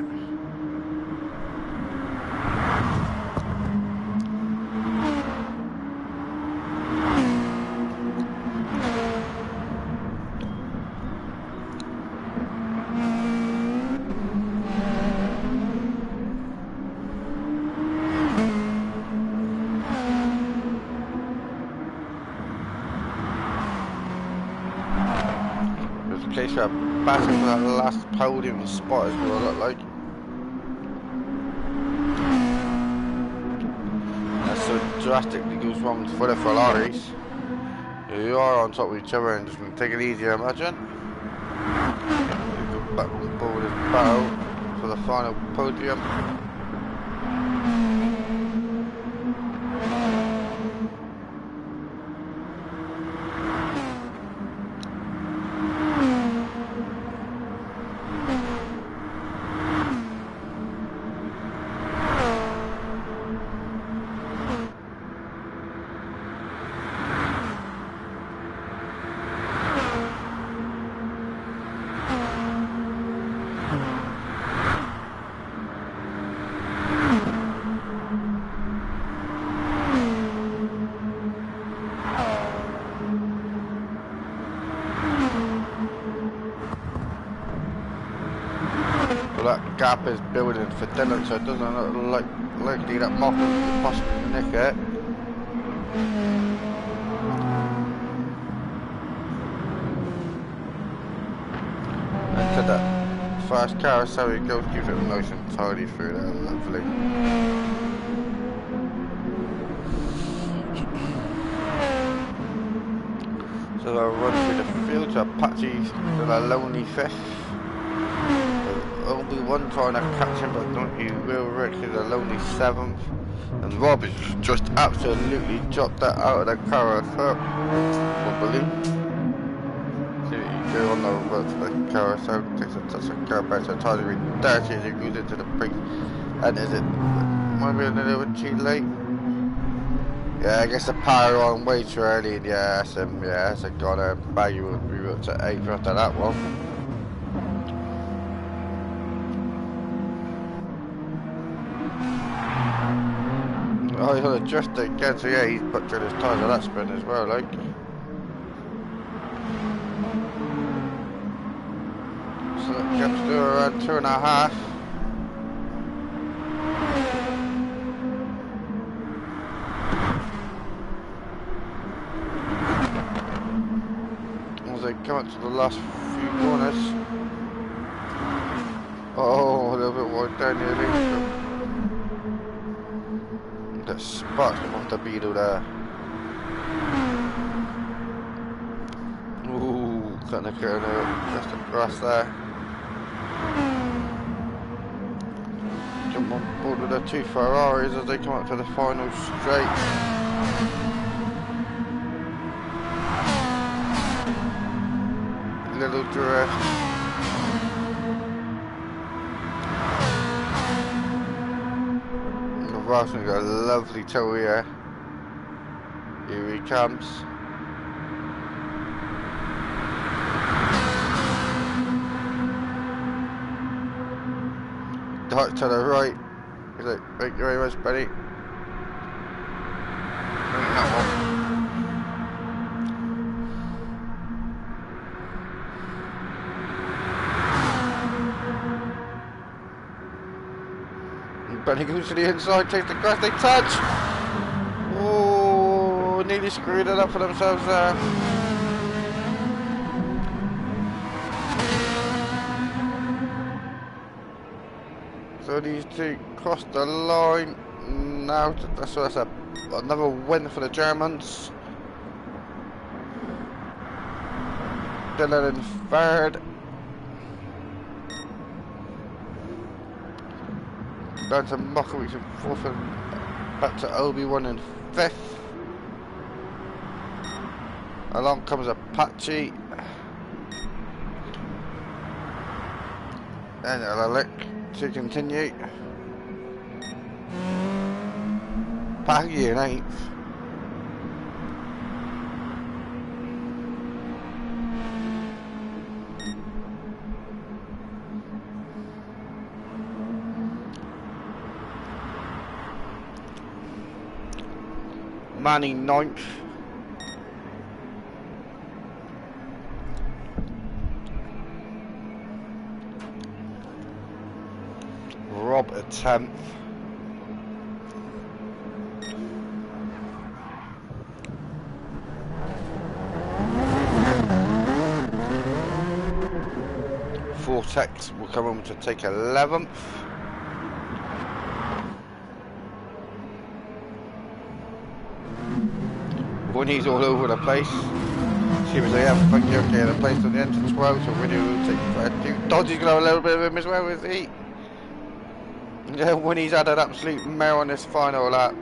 There's a case where battle for that last podium spot is what I look like. That so drastically goes wrong for the Ferraris. You are on top of each other and just going to take it easy, I imagine. Go back on board this battle for the final podium. That gap is building for Dylan, so it doesn't look likely that Mock will possibly nick it. Into that fast carousel he goes, gives it nice and tidy through there, lovely. So they'll run through the field to Apache to the lonely fifth. Oh LB1 trying to catch him, but don't you will. Rick is a lonely 7th. And Rob has just absolutely dropped that out of the carousel. Unbelievable. See what you do on the road to the carousel. Takes a touch of carousel, so tries to be dirty as he goes into the brake. And is it might be a little bit too late? Yeah, I guess the power on way too early. And yeah, that's a goner. Baggy will be up to 8th after that one. Oh, he'll adjust it again, so yeah, he's butchered his tyres of that spin as well, like. So that gets to around 2.5. As they come up to the last few corners. Oh, a little bit wide down nearly. That sparks them off the Beetle there. Ooh, cutting the corner, just the grass there. Jump on board with the 2 Ferraris as they come up to the final straight. Little drift. Rosman's got a lovely toe here. Here he comes. Dart to the right. He's like, thank you very much, buddy. That one. Benny goes to the inside, takes the grass, they touch! Oh, nearly screwed it up for themselves there. So these two cross the line. Now, so that's another win for the Germans. Dylan in 3rd. Down to Mockowitz in 4th and back to Obi-Wan in 5th. Along comes Apache. And Alec to continue. Paggy in 8th. Manning 9th. Rob at 10th. Vortex will come on to take 11th. Winnie's all over the place. See as I am, but you're okay, the place on the entrance well, so Winnie will take 2. Dodgy's gonna have a little bit of him as well, is he? Yeah, Winnie's had an absolute mare on this final lap.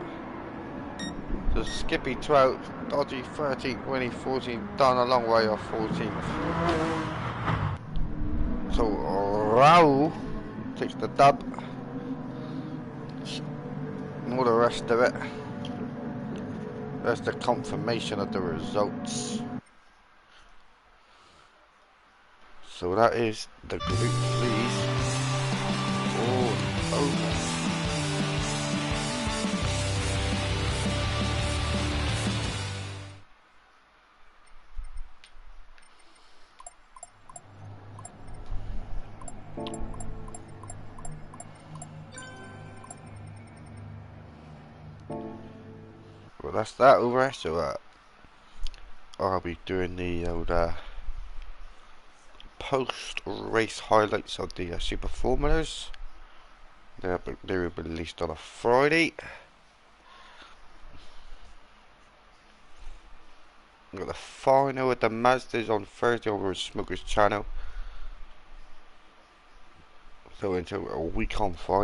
So Skippy 12th, Dodgy 13th, Winnie 14th, down a long way off 14th. So Raul takes the dub. And all the rest of it. There's the confirmation of the results. So that is the Group 3s all over. Well, that's that over. So I'll be doing the old post-race highlights of the Super Formulas. They will be released on a Friday. We've got the final with the Mazdas on Thursday over at Smoker's channel. So until a week on Friday.